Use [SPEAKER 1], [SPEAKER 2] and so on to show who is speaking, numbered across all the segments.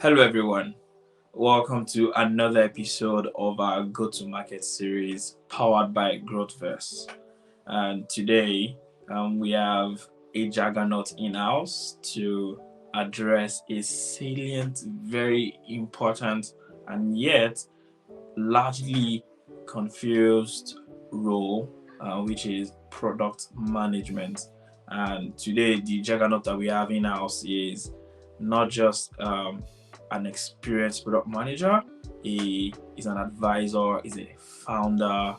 [SPEAKER 1] Hello, everyone. Welcome to another episode of our Go to Market series powered by Growthverse. And today we have a juggernaut in house to address a salient, very important, and yet largely confused role, which is product management. And today, the juggernaut that we have in house is not just an experienced product manager, he is an advisor, he's a founder,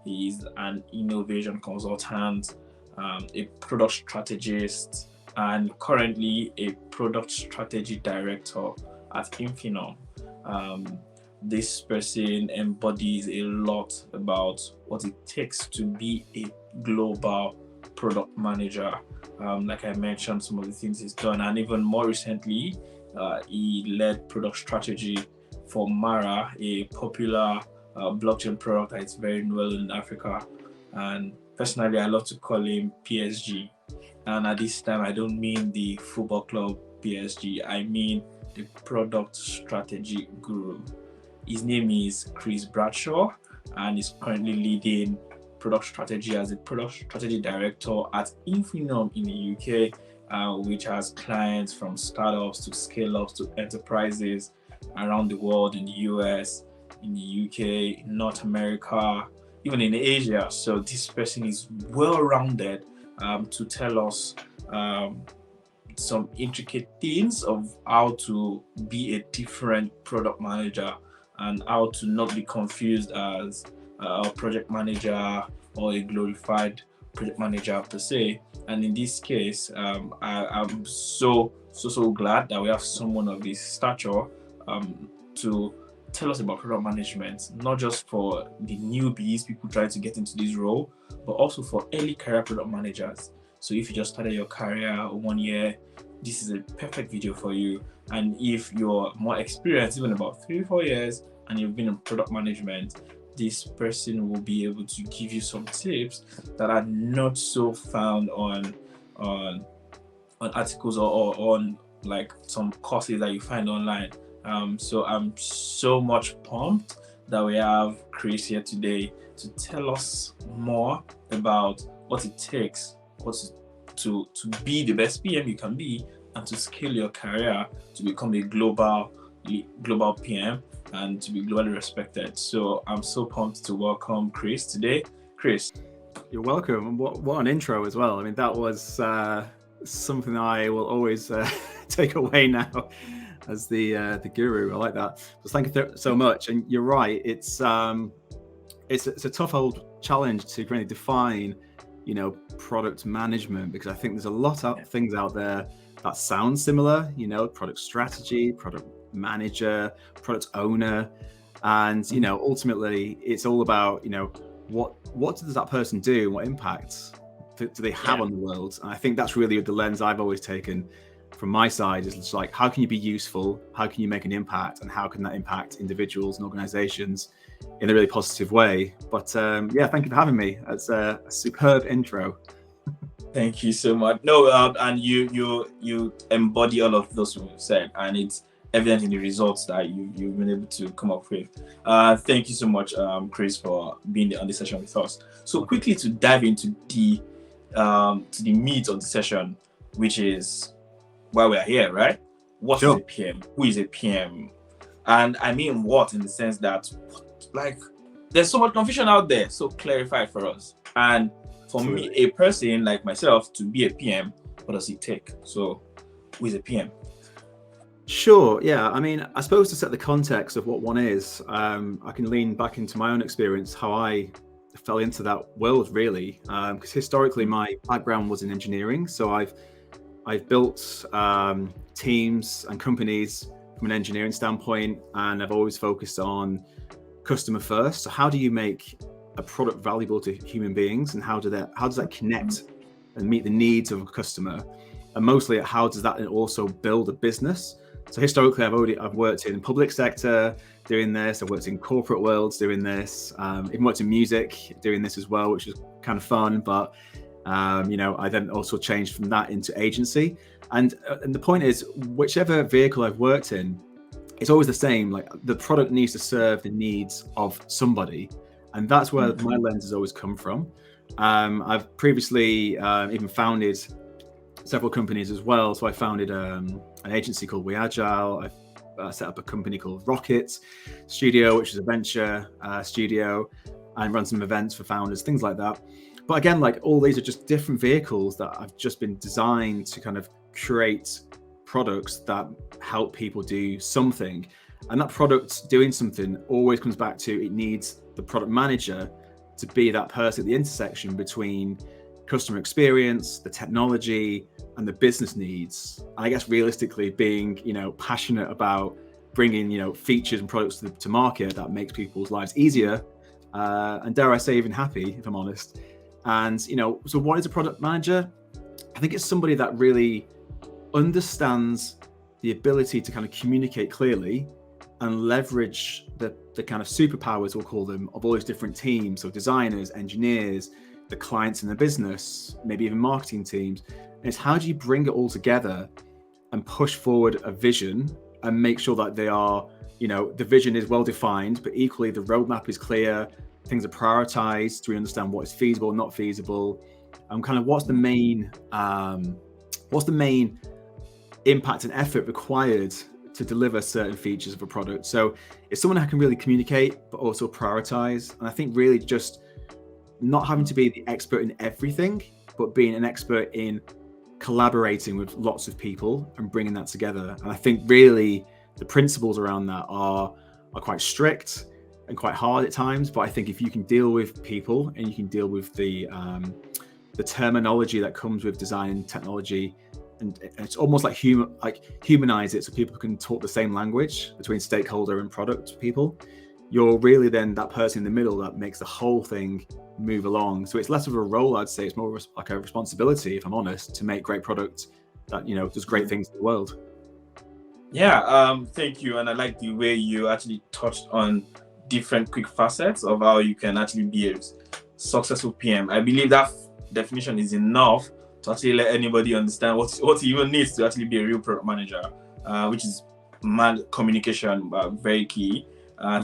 [SPEAKER 1] he's an innovation consultant, a product strategist, and currently a product strategy director at Infinom. Um, this person embodies a lot about what it takes to be a global product manager. Like I mentioned, some of the things he's done, and even more recently, he led product strategy for Mara, a popular blockchain product that is very well in Africa. And personally, I love to call him PSG. And at this time, I don't mean the football club PSG, I mean the product strategy guru. His name is Chris Bradshaw, and he's currently leading product strategy as a product strategy director at Infinom in the UK, which has clients from startups to scale ups to enterprises around the world in the US, in the UK, in North America, even in Asia. So this person is well rounded to tell us some intricate things of how to be a different product manager and how to not be confused as a project manager or a glorified project manager per se. And in this case, I'm so glad that we have someone of this stature to tell us about product management, not just for the newbies, people trying to get into this role, but also for early career product managers. So if you just started your career 1 year, this is a perfect video for you. And if you're more experienced, even about 3 or 4 years, and you've been in product management, this person will be able to give you some tips that are not so found on articles or on like some courses that you find online. So I'm so much pumped that we have Chris here today to tell us more about what it takes to be the best PM you can be and to scale your career to become a global PM and to be globally respected. So I'm so pumped to welcome Chris today. Chris.
[SPEAKER 2] You're welcome. And what an intro as well. I mean, that was something I will always take away now as the guru. I like that. So thank you so much. And you're right. It's a tough old challenge to really define, product management, because I think there's a lot of things out there that sound similar. Product strategy, product manager, product owner, and ultimately it's all about what does that person do, what impacts do they have on the world. And I think that's really the lens I've always taken from my side, is it's like, how can you be useful, how can you make an impact, and how can that impact individuals and organizations in a really positive way. But thank you for having me. That's a superb intro.
[SPEAKER 1] Thank you so much. No, and you embody all of those we've said, and it's evident in the results that you've been able to come up with. Thank you so much, Chris, for being on this session with us. So quickly to dive into the meat of the session, which is why we're here, right? What is a PM? Who is a PM? And I mean what, in the sense that there's so much confusion out there. So clarify for us. And for me, a person like myself, to be a PM, what does it take? So who is a PM?
[SPEAKER 2] Sure. Yeah. I mean, I suppose to set the context of what one is, I can lean back into my own experience, how I fell into that world, really. Because historically, my background was in engineering. So I've built teams and companies from an engineering standpoint, and I've always focused on customer first. So how do you make a product valuable to human beings, and how does that connect and meet the needs of a customer? And mostly, how does that also build a business? So historically, I've worked in public sector doing this. I've worked in corporate worlds doing this. Even worked in music doing this as well, which is kind of fun. But I then also changed from that into agency. And the point is, whichever vehicle I've worked in, it's always the same. Like the product needs to serve the needs of somebody, and that's where my lens has always come from. I've previously even founded several companies as well. So I founded an agency called We Agile. I set up a company called Rocket Studio, which is a venture studio, and run some events for founders, things like that. But again, like all these are just different vehicles that I've just been designed to kind of create products that help people do something. And that product doing something always comes back to it needs the product manager to be that person at the intersection between customer experience, the technology, and the business needs. And I guess realistically being, passionate about bringing, features and products to market that makes people's lives easier, and dare I say even happy, if I'm honest. And, so what is a product manager? I think it's somebody that really understands the ability to kind of communicate clearly and leverage the kind of superpowers, we'll call them, of all these different teams. So designers, engineers, the clients in the business, maybe even marketing teams. And it's how do you bring it all together and push forward a vision and make sure that they are, the vision is well defined, but equally the roadmap is clear, things are prioritized, so we understand what is feasible, not feasible, and kind of what's the main impact and effort required to deliver certain features of a product. So it's someone who can really communicate, but also prioritize. And I think really just not having to be the expert in everything, but being an expert in collaborating with lots of people and bringing that together. And I think really the principles around that are quite strict and quite hard at times. But I think if you can deal with people and you can deal with the terminology that comes with design and technology, and it's almost like humanize it so people can talk the same language between stakeholder and product people, you're really then that person in the middle that makes the whole thing move along. So it's less of a role, I'd say. It's more like a responsibility, if I'm honest, to make great product that does great things in the world.
[SPEAKER 1] Yeah, thank you. And I like the way you actually touched on different quick facets of how you can actually be a successful PM. I believe that definition is enough to actually let anybody understand what he even needs to actually be a real product manager, which is communication, very key.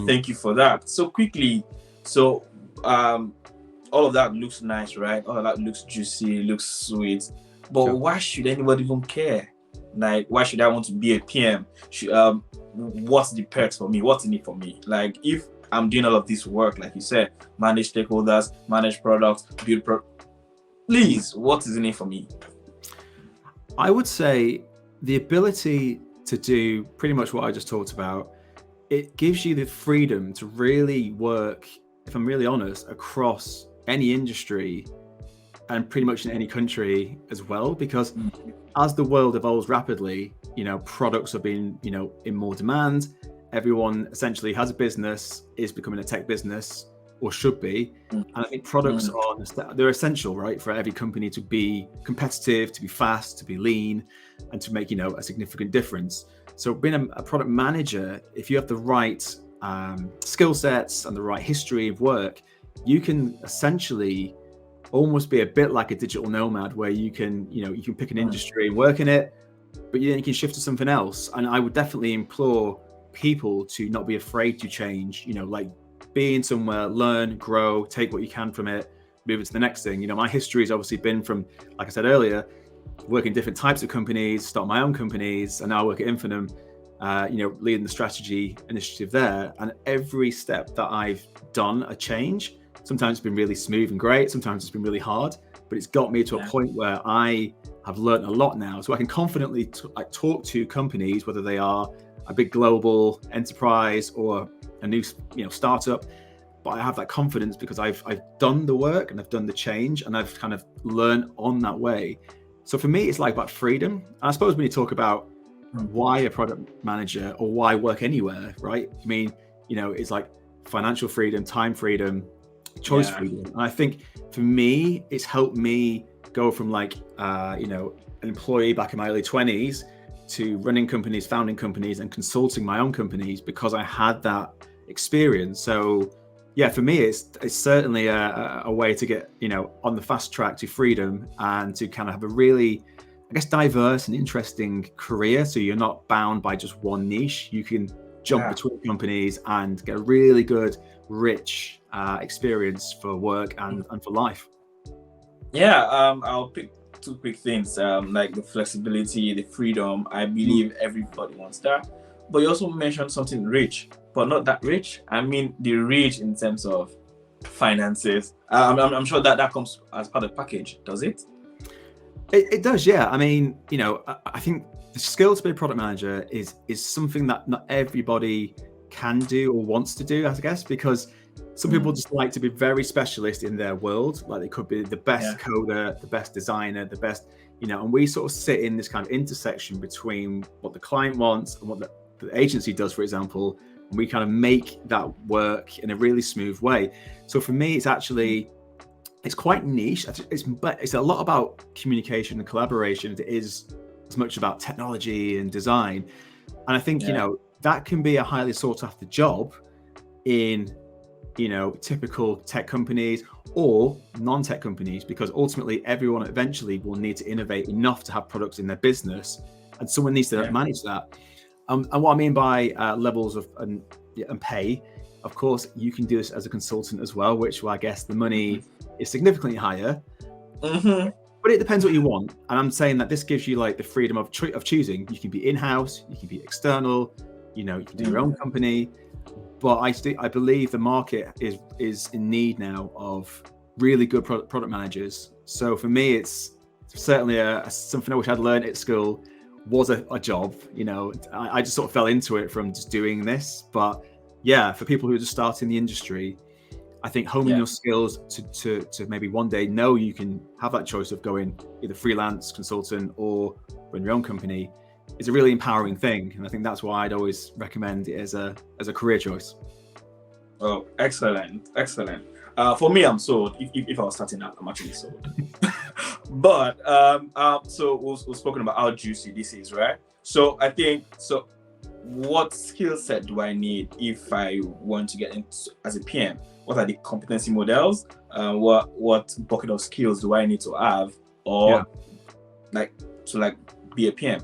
[SPEAKER 1] Thank you for that. So quickly, all of that looks nice, right? All of that looks juicy, looks sweet. But sure, why should anybody even care? Like, why should I want to be a PM? What's the perks for me? What's in it for me? Like, if I'm doing all of this work, like you said, manage stakeholders, manage products, build please, what is in it for me?
[SPEAKER 2] I would say the ability to do pretty much what I just talked about. It gives you the freedom to really work, if I'm really honest, across any industry and pretty much in any country as well, because as the world evolves rapidly, products are being, in more demand. Everyone essentially has a business, is becoming a tech business, or should be. And I think products they're essential, right, for every company to be competitive, to be fast, to be lean, and to make, a significant difference. So being a product manager, if you have the right skill sets and the right history of work, you can essentially almost be a bit like a digital nomad, where you can pick an industry and work in it, but then you can shift to something else. And I would definitely implore people to not be afraid to change, like being somewhere, learn, grow, take what you can from it, move it to the next thing. My history has obviously been from, like I said earlier, working different types of companies, start my own companies, and now I work at Infinum, leading the strategy initiative there. And every step that I've done a change. Sometimes it's been really smooth and great. Sometimes it's been really hard, but it's got me to a point where I have learned a lot now. So I can confidently talk to companies, whether they are a big global enterprise or a new, startup. But I have that confidence because I've done the work and I've done the change and I've kind of learned on that way. So for me, it's like about freedom. And I suppose when you talk about why a product manager or why work anywhere, right? I mean, it's like financial freedom, time freedom, choice freedom. And I think for me, it's helped me go from like, an employee back in my early 20s to running companies, founding companies, and consulting my own companies because I had that experience. So yeah, for me, it's certainly a way to get, on the fast track to freedom and to kind of have a really, I guess, diverse and interesting career. So you're not bound by just one niche. You can jump between companies and get a really good, rich experience for work and for life.
[SPEAKER 1] Yeah, I'll pick two quick things, like the flexibility, the freedom. I believe everybody wants that. But you also mentioned something rich, but not that rich. I mean, the rich in terms of finances. I'm sure that comes as part of the package, does it?
[SPEAKER 2] It does, yeah. I mean, I think the skill to be a product manager is something that not everybody can do or wants to do, I guess, because some people just like to be very specialist in their world. Like they could be the best coder, the best designer, the best, and we sort of sit in this kind of intersection between what the client wants and what the agency does, for example, and we kind of make that work in a really smooth way. So for me, it's quite niche. It's a lot about communication and collaboration. It is as much about technology and design. And I think, that can be a highly sought after job in, typical tech companies or non-tech companies, because ultimately everyone eventually will need to innovate enough to have products in their business, and someone needs to manage that. And what I mean by levels of and pay, of course, you can do this as a consultant as well, which I guess the money is significantly higher. But it depends what you want. And I'm saying that this gives you like the freedom of choosing. You can be in-house, you can be external, you can do your own company. But I believe the market is in need now of really good product managers. So for me, it's certainly something I wish I'd learned at school was a job. I just sort of fell into it from just doing this. But yeah, for people who are just starting the industry, I think honing your skills to maybe one day know you can have that choice of going either freelance, consultant, or run your own company is a really empowering thing. And I think that's why I'd always recommend it as a career choice.
[SPEAKER 1] Oh, excellent. For me, I'm sold. If I was starting out, I'm actually sold. But so we've spoken about how juicy this is, right? So I think what skill set do I need if I want to get into as a PM? What are the competency models? What bucket of skills do I need to have, or to be a PM?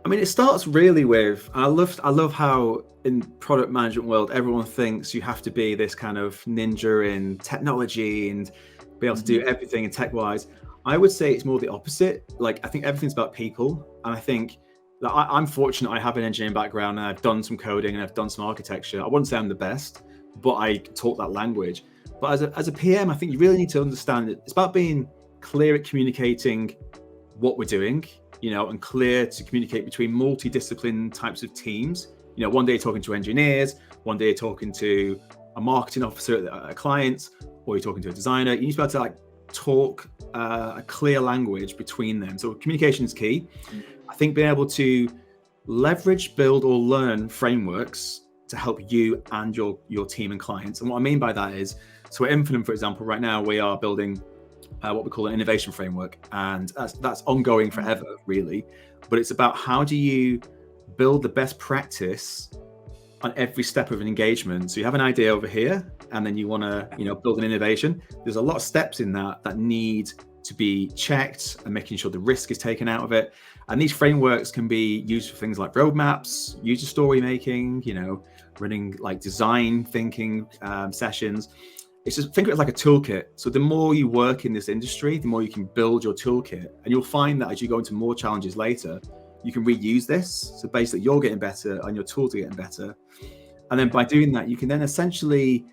[SPEAKER 2] I mean, it starts really with, I love how in product management world, everyone thinks you have to be this kind of ninja in technology and be able to do everything in tech wise. I would say it's more the opposite. Like, I think everything's about people. And I think that I'm fortunate I have an engineering background and I've done some coding and I've done some architecture. I wouldn't say I'm the best, but I talk that language. But as a PM, I think you really need to understand it. It's about being clear at communicating what we're doing, and clear to communicate between multidiscipline types of teams. One day you're talking to engineers, one day you're talking to a marketing officer at a client, or you're talking to a designer. You need to be able to talk a clear language between them. So communication is key. I think being able to leverage, build, or learn frameworks to help you and your team and clients. And what I mean by that is, so at Infinum, for example, right now we are building what we call an innovation framework, and that's ongoing forever, really. But it's about how do you build the best practice on every step of an engagement. So you have an idea over here, and then you want to, build an innovation. There's a lot of steps in that need to be checked and making sure the risk is taken out of it. And these frameworks can be used for things like roadmaps, user story making, running like design thinking sessions. It's just think of it like a toolkit. So the more you work in this industry, the more you can build your toolkit, and you'll find that as you go into more challenges later, you can reuse this. So basically you're getting better and your tools are getting better. And then by doing that, you can then essentially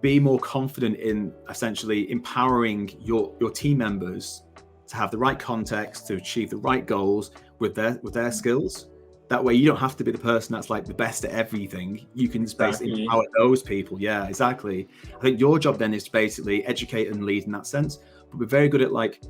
[SPEAKER 2] be more confident in essentially empowering your team members to have the right context, to achieve the right goals with their skills. That way you don't have to be the person that's like the best at everything. You can just basically empower those people. Yeah, exactly. I think your job then is to basically educate and lead in that sense, but we're very good at like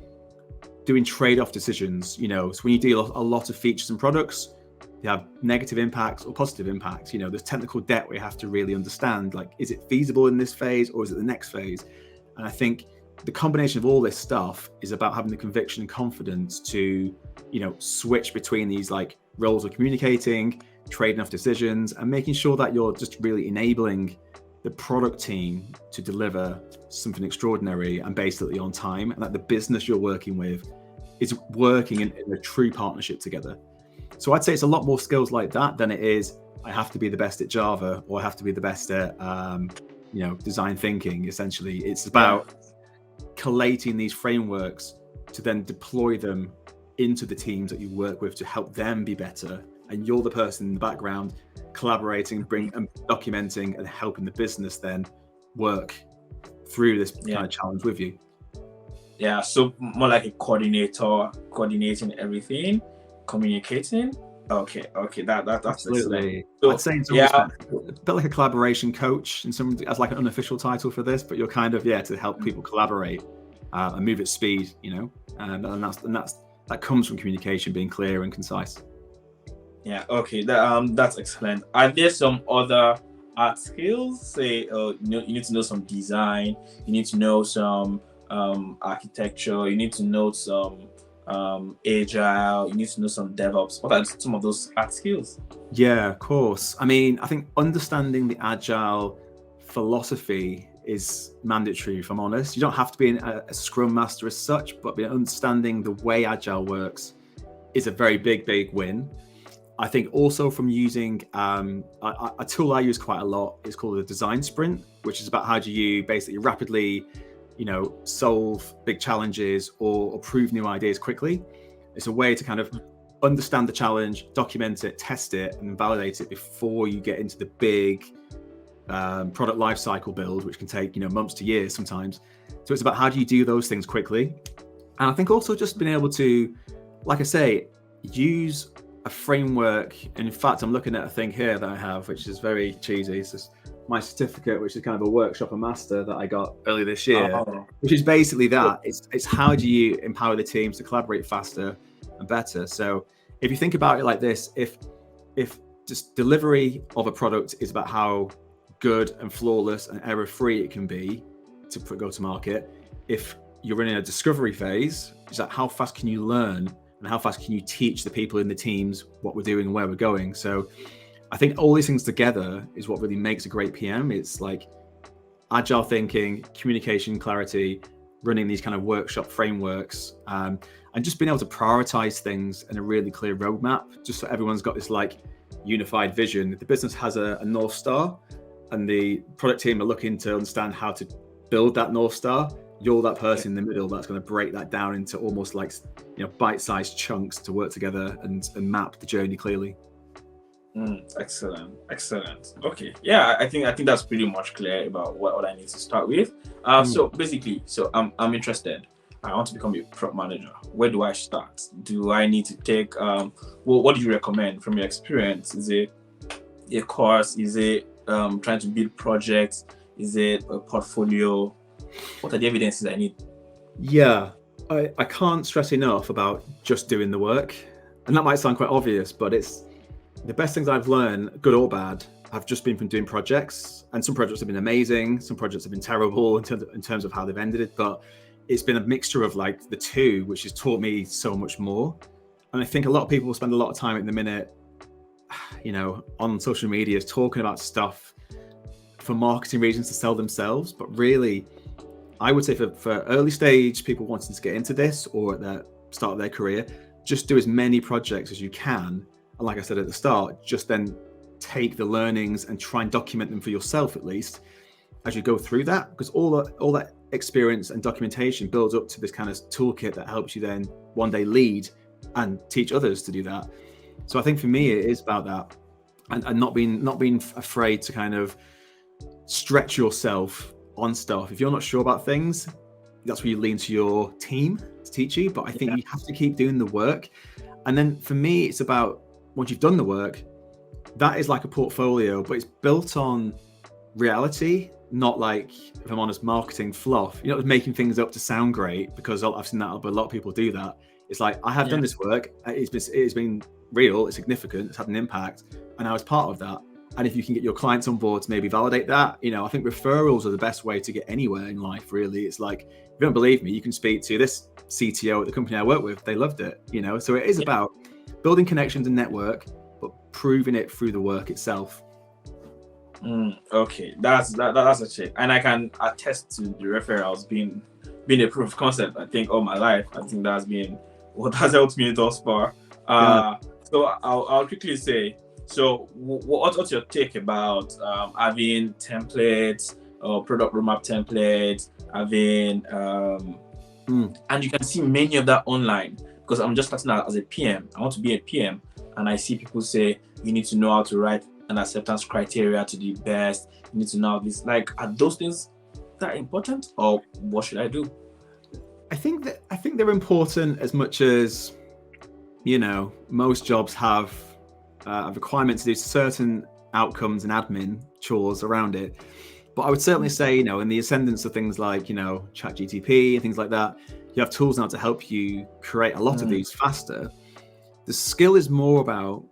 [SPEAKER 2] doing trade-off decisions. So when you deal a lot of features and products, they have negative impacts or positive impacts. There's technical debt where you have to really understand, like, is it feasible in this phase or is it the next phase? And I think the combination of all this stuff is about having the conviction and confidence to, switch between these like roles of communicating, trading off decisions, and making sure that you're just really enabling the product team to deliver something extraordinary and basically on time, and that the business you're working with is working in a true partnership together. So I'd say it's a lot more skills like that than it is I have to be the best at Java, or I have to be the best at design thinking. Essentially, it's about collating these frameworks to then deploy them into the teams that you work with to help them be better. And you're the person in the background collaborating, and documenting, and helping the business then work through this kind of challenge with you.
[SPEAKER 1] Yeah, so more like a coordinator, coordinating everything, communicating. Okay, that's
[SPEAKER 2] absolutely.
[SPEAKER 1] So,
[SPEAKER 2] I'd say it's a bit like a collaboration coach, and some as like an unofficial title for this, but you're kind of to help people collaborate and move at speed, and that comes from communication being clear and concise.
[SPEAKER 1] Yeah, okay, that's excellent. Are there some other art skills? Say, you need to know some design, you need to know some architecture, you need to know some agile, you need to know some DevOps. What are some of those art skills?
[SPEAKER 2] Yeah, of course. I mean, I think understanding the agile philosophy is mandatory, if I'm honest. You don't have to be a scrum master as such, but understanding the way agile works is a very big win. I think also from using a tool I use quite a lot is called a design sprint, which is about how do you basically rapidly solve big challenges or prove new ideas quickly. It's a way to kind of understand the challenge, document it, test it, and validate it before you get into the big product lifecycle build, which can take months to years sometimes. So it's about how do you do those things quickly. And I think also just being able to, like I say, use a framework. And in fact, I'm looking at a thing here that I have, which is very cheesy. It's just my certificate, which is kind of a workshop and master that I got earlier this year, which is basically that. It's how do you empower the teams to collaborate faster and better. So if you think about it like this, if just delivery of a product is about how good and flawless and error-free it can be to go to market, if you're in a discovery phase, is that how fast can you learn and how fast can you teach the people in the teams what we're doing and where we're going. So I think all these things together is what really makes a great PM. It's like agile thinking, communication, clarity, running these kind of workshop frameworks, and just being able to prioritize things in a really clear roadmap, just so everyone's got this like unified vision. If the business has a North Star and the product team are looking to understand how to build that North Star, you're that person in the middle that's going to break that down into almost like bite-sized chunks to work together and map the journey clearly.
[SPEAKER 1] Excellent. Okay, yeah, I think that's pretty much clear about what I need to start with. So basically, I'm interested. I want to become a product manager. Where do I start? Do I need to take what do you recommend from your experience? Is it a course? Is it trying to build projects? Is it a portfolio? What are the evidences I need?
[SPEAKER 2] Yeah, I can't stress enough about just doing the work. And that might sound quite obvious, but it's the best things I've learned, good or bad, have just been from doing projects. And some projects have been amazing. Some projects have been terrible in terms of how they've ended it. But it's been a mixture of like the two, which has taught me so much more. And I think a lot of people spend a lot of time at the minute, on social media talking about stuff for marketing reasons to sell themselves. But really, I would say for early stage people wanting to get into this or at the start of their career, just do as many projects as you can. And like I said at the start, just then take the learnings and try and document them for yourself at least as you go through that, because all that experience and documentation builds up to this kind of toolkit that helps you then one day lead and teach others to do that. So I think for me it is about that, and not being afraid to kind of stretch yourself on stuff. If you're not sure about things, that's where you lean to your team to teach you. But I think you have to keep doing the work. And then for me, it's about once you've done the work, that is like a portfolio, but it's built on reality, not like, if I'm honest, marketing fluff. You're not just making things up to sound great, because I've seen that, but a lot of people do that. It's like, I have done this work. It's been real, it's significant, it's had an impact, and I was part of that. And if you can get your clients on board to maybe validate that, I think referrals are the best way to get anywhere in life, really. It's like, if you don't believe me, you can speak to this CTO at the company I work with. They loved it, So it is about building connections and network, but proving it through the work itself.
[SPEAKER 1] Okay, that's a check. And I can attest to the referrals being a proof of concept, I think, all my life. I think that's been what has helped me thus far. So I'll quickly say, So what's your take about having templates or product roadmap templates, having and you can see many of that online, because I'm just starting out as a PM. I want to be a PM, and I see people say you need to know how to write an acceptance criteria to the best. You need to know this. Like, are those things that important, or what should I do?
[SPEAKER 2] I think they're important as much as, you know, most jobs have a requirement to do certain outcomes and admin chores around it. But I would certainly say, you know, in the ascendance of things like, you know, ChatGTP and things like that, you have tools now to help you create a lot of these faster. The skill is more about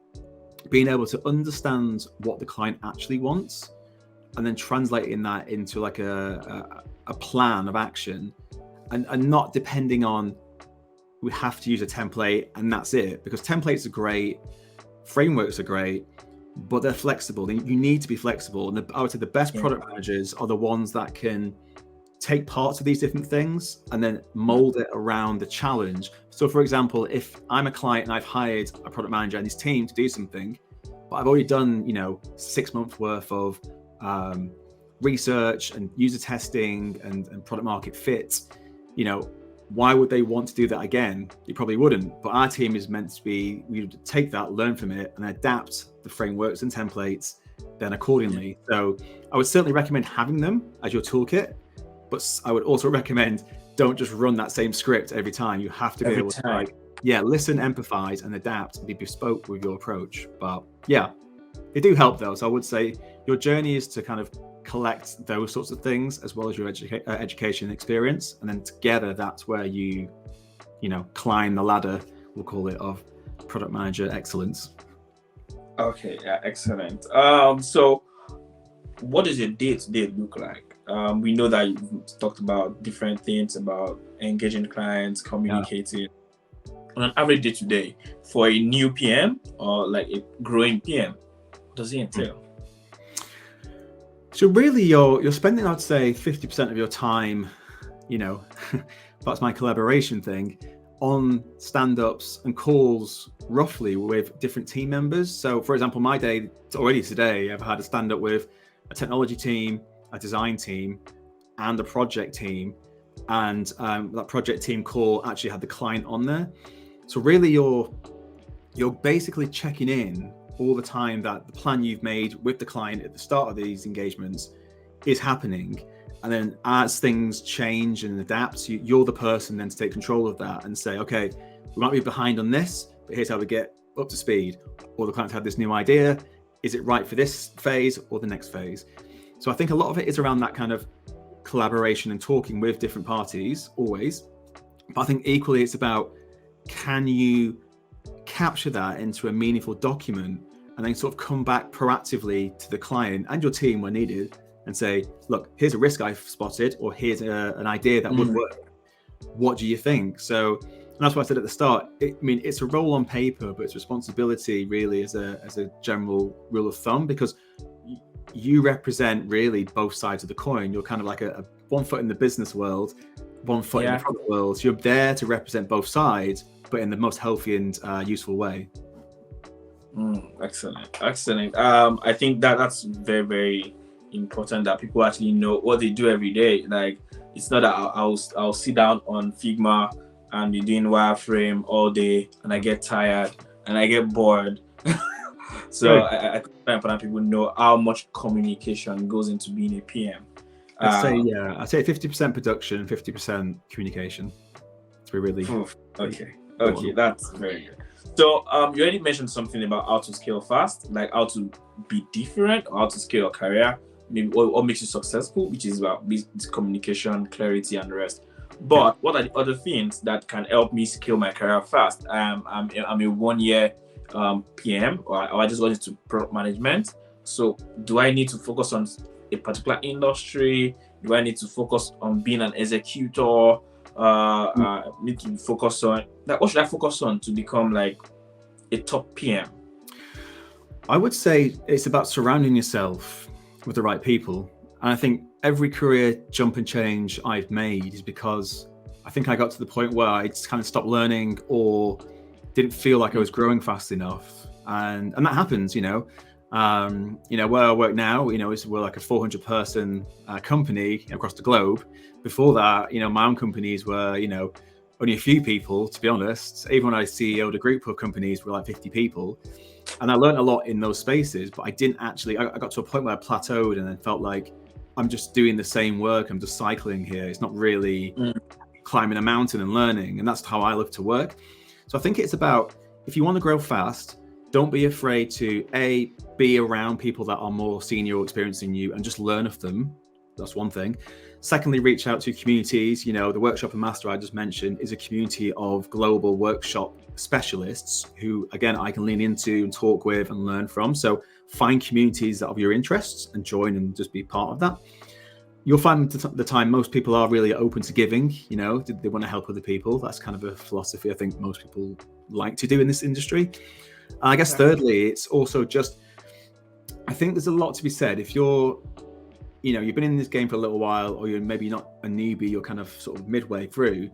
[SPEAKER 2] being able to understand what the client actually wants and then translating that into like a plan of action, and not depending on, we have to use a template and that's it, because templates are great, frameworks are great, but they're flexible. You need to be flexible. And I would say the best product managers are the ones that can take parts of these different things and then mold it around the challenge. So for example, if I'm a client and I've hired a product manager and his team to do something, but I've already done, you know, 6 months worth of research and user testing and product market fit, you know, why would they want to do that again? They probably wouldn't. But our team is meant to be, we would take that, learn from it, and adapt the frameworks and templates then accordingly. So I would certainly recommend having them as your toolkit, but I would also recommend don't just run that same script every time. You have to be able to, like, listen, empathize, and adapt and be bespoke with your approach. But yeah, they do help though. So I would say your journey is to kind of collect those sorts of things as well as your education experience, and then together that's where you know, climb the ladder, we'll call it, of product manager excellence.
[SPEAKER 1] Okay, yeah, excellent. So what does your day-to-day look like? We know that you've talked about different things about engaging clients, communicating. On an average day-to-day for a new PM or like a growing PM, what does it entail?
[SPEAKER 2] So really you're spending, I'd say, 50% of your time, you know, that's my collaboration thing, on stand-ups and calls roughly with different team members. So for example, my day already today, I've had a stand-up with a technology team, a design team, and a project team. And that project team call actually had the client on there. So really you're basically checking in all the time that the plan you've made with the client at the start of these engagements is happening. And then as things change and adapt, you're the person then to take control of that and say, okay, we might be behind on this, but here's how we get up to speed. Or the client's had this new idea. Is it right for this phase or the next phase? So I think a lot of it is around that kind of collaboration and talking with different parties always. But I think equally it's about, can you capture that into a meaningful document and then sort of come back proactively to the client and your team when needed and say, look, here's a risk I've spotted, or here's an idea that would work. What do you think? So that's what I said at the start. I mean, it's a role on paper, but it's responsibility really as a general rule of thumb, because you represent really both sides of the coin. You're kind of like a one foot in the business world, one foot in the product world. So you're there to represent both sides, but in the most healthy and useful way.
[SPEAKER 1] Excellent. I think that's very, very important that people actually know what they do every day. Like, it's not that I'll sit down on Figma and be doing wireframe all day and I get tired and I get bored. So I think it's important people know how much communication goes into being a PM.
[SPEAKER 2] I'd say 50% production, 50% communication. To be really
[SPEAKER 1] Okay, that's very good. So you already mentioned something about how to scale fast, like how to be different, or how to scale your career, maybe what makes you successful, which is about communication, clarity, and the rest. But what are the other things that can help me scale my career fast? I'm a 1 year PM, or I just got into product management. So do I need to focus on a particular industry? Do I need to focus on being an executor? Need to focus on that. What should I focus on to become like a top PM?
[SPEAKER 2] I would say it's about surrounding yourself with the right people. And I think every career jump and change I've made is because I think I got to the point where I just kind of stopped learning or didn't feel like I was growing fast enough. and that happens, where I work now, we're like a 400 person company across the globe. Before that, my own companies were, only a few people, to be honest. Even when I CEO'd a group of companies, we're like 50 people. And I learned a lot in those spaces, but I got to a point where I plateaued and then felt like I'm just doing the same work. I'm just cycling here. It's not really climbing a mountain and learning. And that's how I love to work. So I think it's about, if you want to grow fast, don't be afraid to be around people that are more senior or experienced than you and just learn of them. That's one thing. Secondly, reach out to communities. The Workshop and Master I just mentioned is a community of global workshop specialists who, again, I can lean into and talk with and learn from. So find communities that are of your interests and join and just be part of that. You'll find the time most people are really open to giving, they want to help other people. That's kind of a philosophy I think most people like to do in this industry. And I guess thirdly, it's also just, I think there's a lot to be said. If you've been in this game for a little while, or you're maybe not a newbie, you're kind of sort of midway through,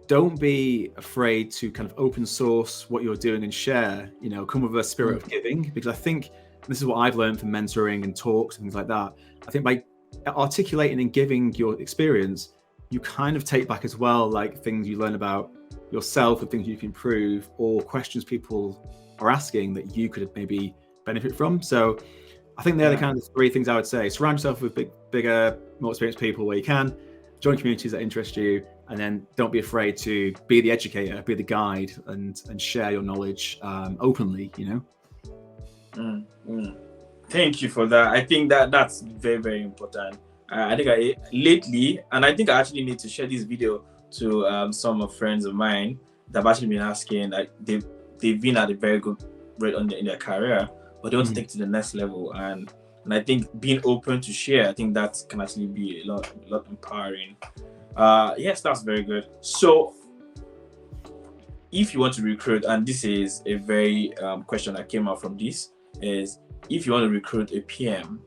[SPEAKER 2] don't be afraid to kind of open source what you're doing and share, come with a spirit of giving, because I think this is what I've learned from mentoring and talks and things like that. I think by articulating and giving your experience, you kind of take back as well, like things you learn about yourself and things you can improve, or questions people are asking that you could maybe benefit from. So I think they're the kind of three things I would say. Surround yourself with bigger, more experienced people where you can, join communities that interest you, and then don't be afraid to be the educator, be the guide, and share your knowledge openly,
[SPEAKER 1] Thank you for that. I think that's very, very important. I think lately, and I think I actually need to share this video to some of friends of mine that have actually been asking, like they've been at a very good rate in their career, but they want to take it to the next level. And I think being open to share, I think that can actually be a lot empowering. Yes, that's very good. So if you want to recruit, and this is a very question that came out from this, is if you want to recruit a PM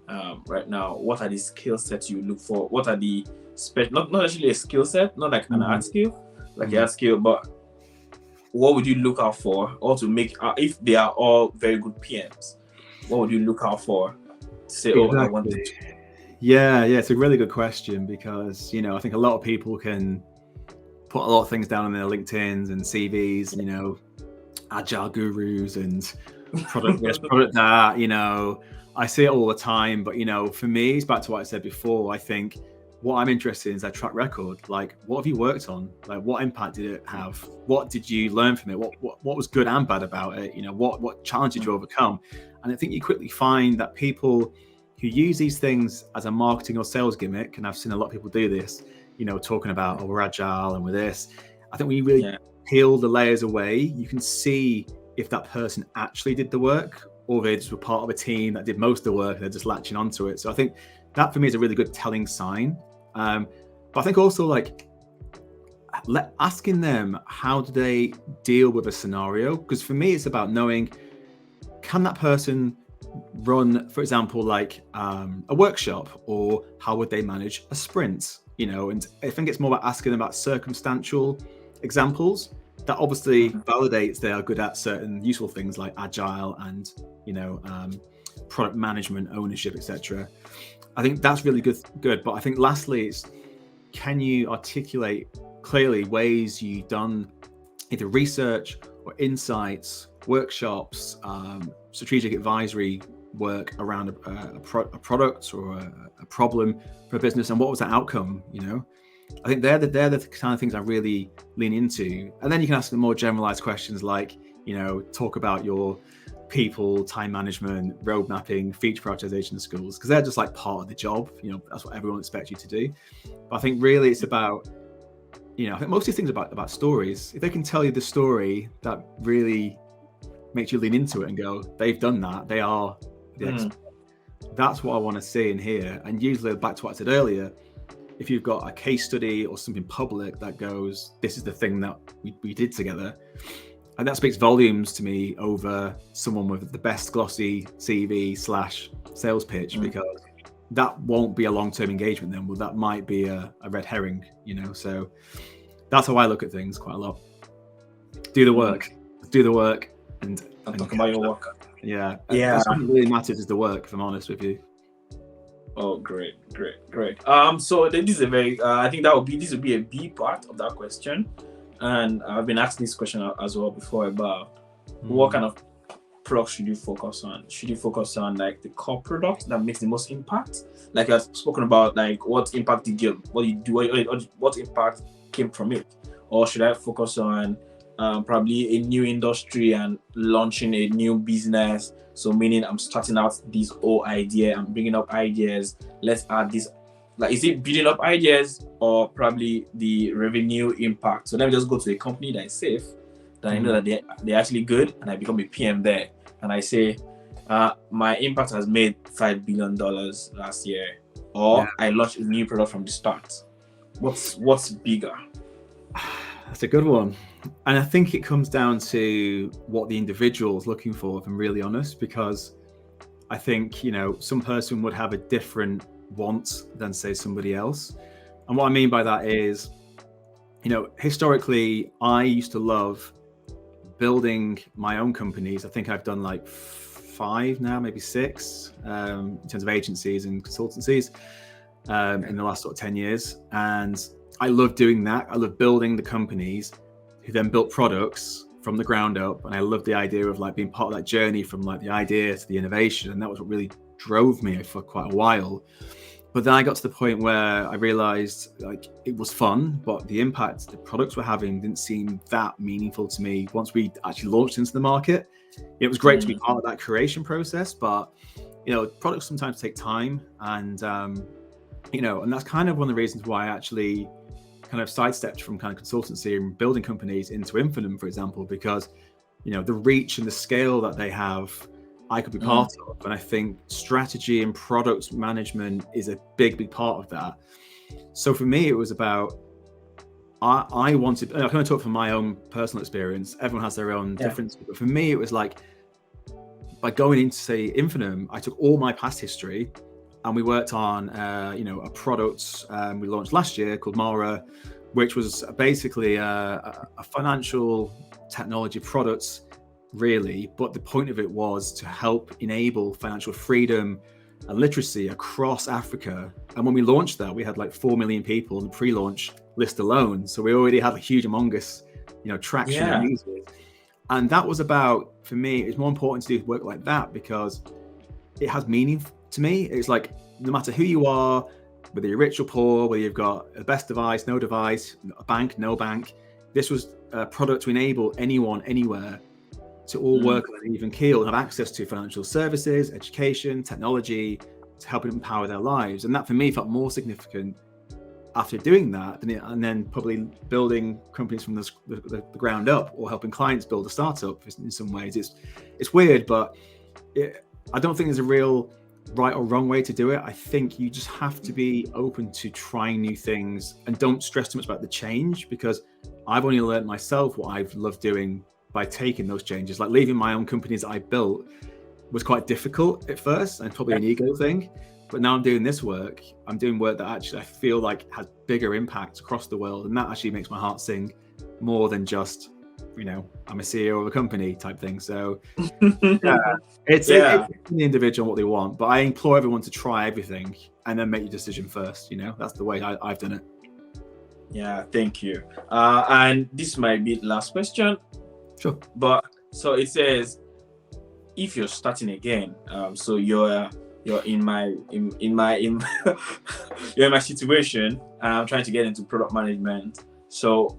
[SPEAKER 1] right now, what are the skill sets you look for? What are the not actually a skill set, not like an art skill, like an art skill, but what would you look out for, or to make if they are all very good PMs, what would you look out for to say,
[SPEAKER 2] exactly.
[SPEAKER 1] I want to...
[SPEAKER 2] Yeah, it's a really good question, because I think a lot of people can put a lot of things down on their LinkedIn's and CVs, agile gurus and product this, product that, I see it all the time. But for me, it's back to what I said before. I think what I'm interested in is that track record. Like, what have you worked on? Like, what impact did it have? What did you learn from it? What was good and bad about it? What challenge did you overcome? And I think you quickly find that people who use these things as a marketing or sales gimmick, and I've seen a lot of people do this, talking about, we're agile and we're this. I think when you really peel the layers away, you can see if that person actually did the work, or they just were part of a team that did most of the work and they're just latching onto it. So I think that for me is a really good telling sign. But I think also asking them, how do they deal with a scenario? Because for me, it's about knowing, can that person run, for example, like a workshop, or how would they manage a sprint? And I think it's more about asking them about circumstantial examples that obviously validates they are good at certain useful things like agile and product management, ownership, etc. I think that's really good. But I think lastly, it's, can you articulate clearly ways you've done either research or insights, workshops, strategic advisory work around a product or a problem for a business, and what was the outcome? I think they're the kind of things I really lean into. And then you can ask them more generalized questions like, talk about your people, time management, road mapping, feature prioritization skills, because they're just like part of the job. That's what everyone expects you to do. But I think really it's about, I think most of these things are about stories. If they can tell you the story that really makes you lean into it and go, they've done that, they are the expert. That's what I want to see and hear. And usually, back to what I said earlier, if you've got a case study or something public that goes, this is the thing that we did together, and that speaks volumes to me over someone with the best glossy CV/sales pitch, because that won't be a long-term engagement then. Well, that might be a red herring, so that's how I look at things quite a lot. Do the work, and
[SPEAKER 1] and talking about your work.
[SPEAKER 2] Yeah.
[SPEAKER 1] Yeah.
[SPEAKER 2] What really matters is the work, if I'm honest with you.
[SPEAKER 1] Oh, great. So this is a very, I think this would be a B part of that question, and I've been asking this question as well before about what kind of products should you focus on? Should you focus on like the core product that makes the most impact? Like I've spoken about, like what impact did you, what you do, what impact came from it, or should I focus on probably a new industry and launching a new business? So meaning I'm starting out this whole idea, I'm bringing up ideas. Let's add this. Like, is it building up ideas or probably the revenue impact? So let me just go to a company that is safe, that I know that they're actually good, and I become a PM there, and I say, my impact has made $5 billion last year, or I launched a new product from the start. What's bigger?
[SPEAKER 2] That's a good one. And I think it comes down to what the individual is looking for, if I'm really honest, because I think, some person would have a different want than, say, somebody else. And what I mean by that is, historically, I used to love building my own companies. I think I've done like 5 now, maybe 6, in terms of agencies and consultancies in the last sort of 10 years. And I love doing that. I love building the companies who then built products from the ground up. And I love the idea of like being part of that journey from like the idea to the innovation. And that was what really drove me for quite a while. But then I got to the point where I realized like it was fun, but the impact the products were having didn't seem that meaningful to me once we actually launched into the market. It was great to be part of that creation process, but products sometimes take time, and and that's kind of one of the reasons why I actually kind of sidestepped from kind of consultancy and building companies into Infinum, for example, because the reach and the scale that they have, I could be part of. And I think strategy and product management is a big part of that. So for me, it was about, I wanted, I kind of talk from my own personal experience. Everyone has their own differences. But for me, it was like, by going into, say, Infinum, I took all my past history and we worked on, a product we launched last year called Mara, which was basically a financial technology product, really, but the point of it was to help enable financial freedom and literacy across Africa. And when we launched that, we had like 4 million people on the pre-launch list alone, so we already had a huge among-us traction and users. And that was about, for me, it's more important to do work like that because it has meaning to me. It's like, no matter who you are, whether you're rich or poor, whether you've got the best device, no device, a bank, no bank, this was a product to enable anyone, anywhere, to all work on an even keel and have access to financial services, education, technology, to help empower their lives. And that for me felt more significant after doing that and then probably building companies from the ground up, or helping clients build a startup in some ways. It's weird, but I don't think there's a real right or wrong way to do it. I think you just have to be open to trying new things and don't stress too much about the change, because I've only learned myself what I've loved doing by taking those changes. Like leaving my own companies that I built was quite difficult at first and probably an ego thing. But now I'm doing this work. I'm doing work that actually I feel like has bigger impact across the world. And that actually makes my heart sing more than just, I'm a CEO of a company type thing. So it's the individual what they want. But I implore everyone to try everything and then make your decision first. That's the way I've done it.
[SPEAKER 1] Yeah, thank you. And this might be the last question.
[SPEAKER 2] Sure.
[SPEAKER 1] But so it says, if you're starting again, so you're in my you're in my situation. I'm trying to get into product management. So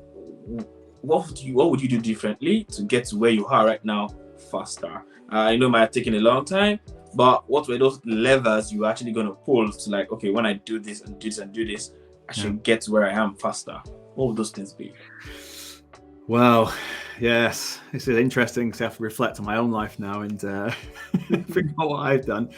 [SPEAKER 1] what would you do differently to get to where you are right now faster? I know it might have taken a long time, but what were those levers you were actually going to pull to, like, okay, when I do this and do this and do this, I should get to where I am faster? What would those things be?
[SPEAKER 2] Well, yes, this is interesting because I have to reflect on my own life now and figure out what I've done.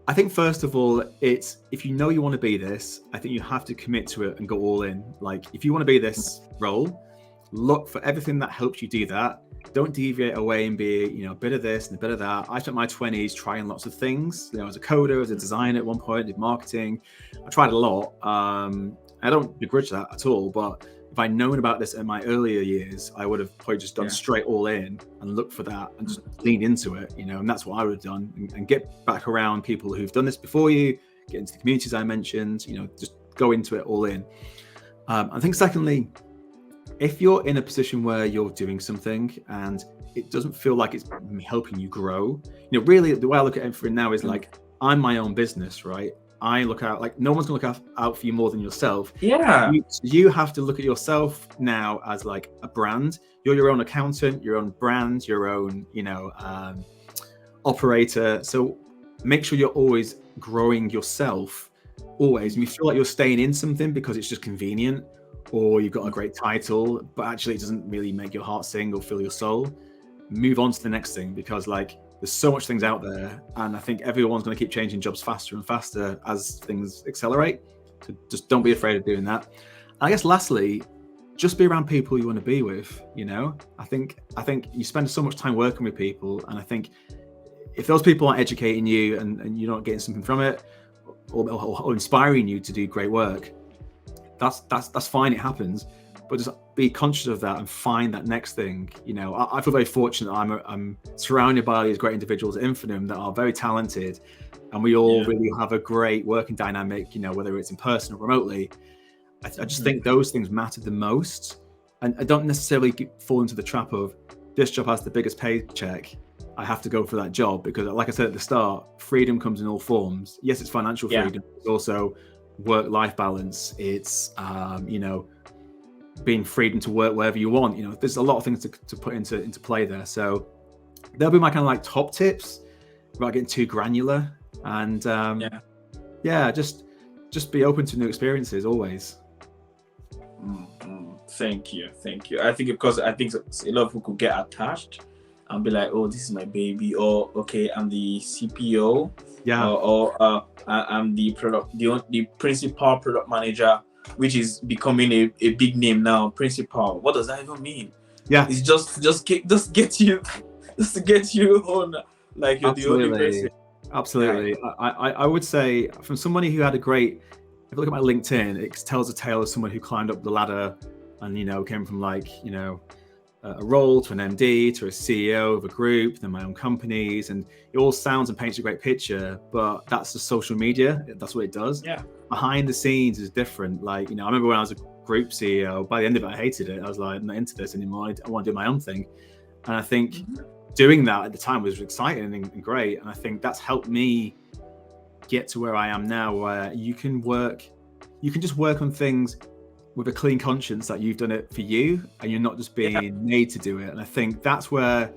[SPEAKER 2] I think first of all, it's, if you know you want to be this, I think you have to commit to it and go all in. Like, if you want to be this role, look for everything that helps you do that. Don't deviate away and be, a bit of this and a bit of that. I spent my 20s trying lots of things. As a coder, as a designer at one point, did marketing. I tried a lot. I don't begrudge that at all, but if I'd known about this in my earlier years, I would have probably just done straight all in and looked for that and just leaned into it, and that's what I would have done, and get back around people who've done this before you, get into the communities I mentioned, just go into it all in. I think secondly, if you're in a position where you're doing something and it doesn't feel like it's helping you grow, really the way I look at it for now is like, I'm my own business, right? I look out, like no one's gonna look out for you more than yourself.
[SPEAKER 1] Yeah.
[SPEAKER 2] You have to look at yourself now as like a brand. You're your own accountant, your own brand, your own, operator. So make sure you're always growing yourself, always. And you feel like you're staying in something because it's just convenient, or you've got a great title, but actually it doesn't really make your heart sing or fill your soul. Move on to the next thing, because like there's so much things out there, and I think everyone's going to keep changing jobs faster and faster as things accelerate. So just don't be afraid of doing that. I guess lastly, just be around people you want to be with. I think you spend so much time working with people, and I think if those people aren't educating you and you're not getting something from it, or inspiring you to do great work, that's fine. It happens, but just be conscious of that and find that next thing. I feel very fortunate. I'm surrounded by these great individuals at Infinum that are very talented, and we all really have a great working dynamic. Whether it's in person or remotely. I just think those things matter the most, and I don't necessarily fall into the trap of this job has the biggest paycheck, I have to go for that job, because like I said at the start, freedom comes in all forms. Yes, it's financial freedom. It's also work-life balance. It's being freedom to work wherever you want. There's a lot of things to put into play there. So there'll be my kind of like top tips without getting too granular. And just be open to new experiences always.
[SPEAKER 1] Thank you. I think because a lot of people could get attached and be like, oh, this is my baby, or okay, I'm the CPO, or I'm the principal product manager, which is becoming a big name now. Principal, what does that even mean? It's just to get you on, like you're the only person.
[SPEAKER 2] Absolutely. I would say, from somebody who had a great, if you look at my LinkedIn, it tells a tale of someone who climbed up the ladder and came from like a role to an MD to a CEO of a group, then my own companies, and it all sounds and paints a great picture, but that's just social media. That's what it does. Behind the scenes is different. Like, I remember when I was a group CEO, by the end of it, I hated it. I was like, I'm not into this anymore. I want to do my own thing. And I think doing that at the time was exciting and great. And I think that's helped me get to where I am now, where you can just work on things with a clean conscience that you've done it for you, and you're not just being made to do it. And I think that's where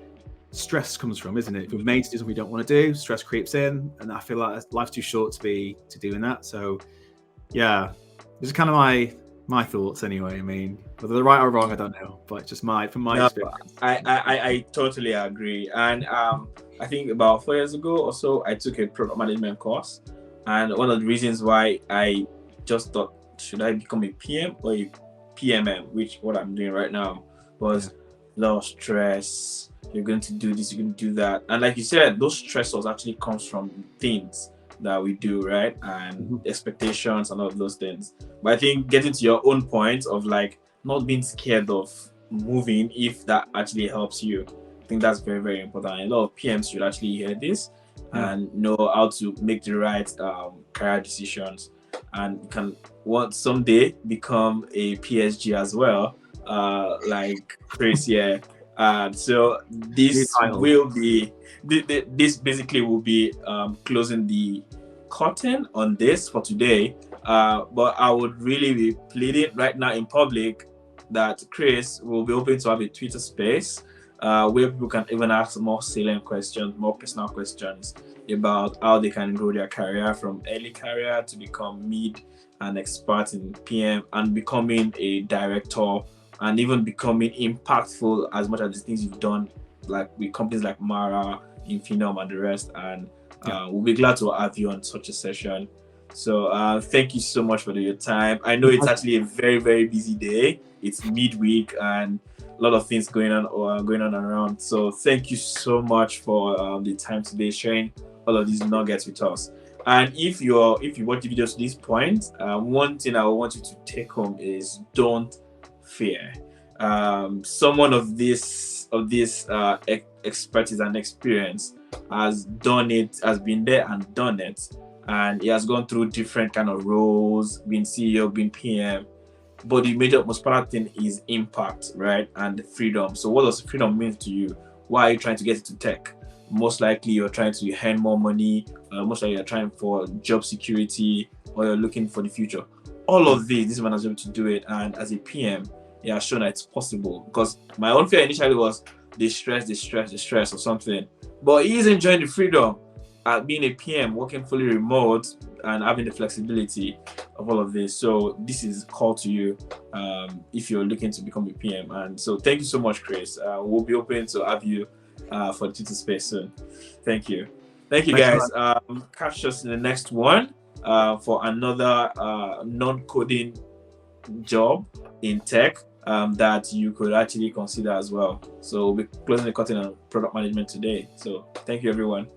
[SPEAKER 2] stress comes from, isn't it? If we're made to do something we don't want to do, stress creeps in, and I feel like life's too short to be doing that. So this is kind of my thoughts anyway. I mean, whether they're right or wrong, I don't know, but just from my experience.
[SPEAKER 1] I totally agree. And I think about 4 years ago or so, I took a product management course, and one of the reasons why I just thought, should I become a PM or a PMM, which what I'm doing right now, was a lot of stress. You're going to do this, you're going to do that. And like you said, those stressors actually comes from things that we do, right? And expectations and all of those things. But I think getting to your own point of like not being scared of moving, if that actually helps you, I think that's very, very important. And a lot of PMs should actually hear this and know how to make the right career decisions, and can want someday become a PSG as well, like Chris. So this will be this basically will be closing the curtain on this for today. But I would really be pleading right now in public that Chris will be open to have a Twitter space where people can even ask more salient questions, more personal questions about how they can grow their career from early career to become mid and expert in PM, and becoming a director, and even becoming impactful as much as the things you've done, like with companies like Mara, Infinum, and the rest. And we'll be glad to have you on such a session. So thank you so much for your time. I know it's actually a very, very busy day. It's midweek and a lot of things going on around. So thank you so much for the time today, sharing all of these nuggets with us. And if you watch the videos to this point, one thing I want you to take home is don't fear. Someone of this expertise and experience has done it, has been there and done it, and he has gone through different kind of roles, been CEO, been PM. But the most important thing is impact, right? And freedom. So what does freedom mean to you? Why are you trying to get into tech? Most likely you're trying to earn more money. Most likely you're trying for job security, or you're looking for the future. All of this man has been able to do it. And as a PM, he has shown that it's possible. Because my own fear initially was the stress or something. But he's enjoying the freedom at being a PM, working fully remote, and having the flexibility of all of this. So this is a call to you if you're looking to become a PM. And so thank you so much, Chris. We'll be open to have you for the Twitter space soon. Thank you. Thank you, guys. Catch us in the next one for another non-coding job in tech that you could actually consider as well. So we'll be closing the curtain on product management today. So thank you, everyone.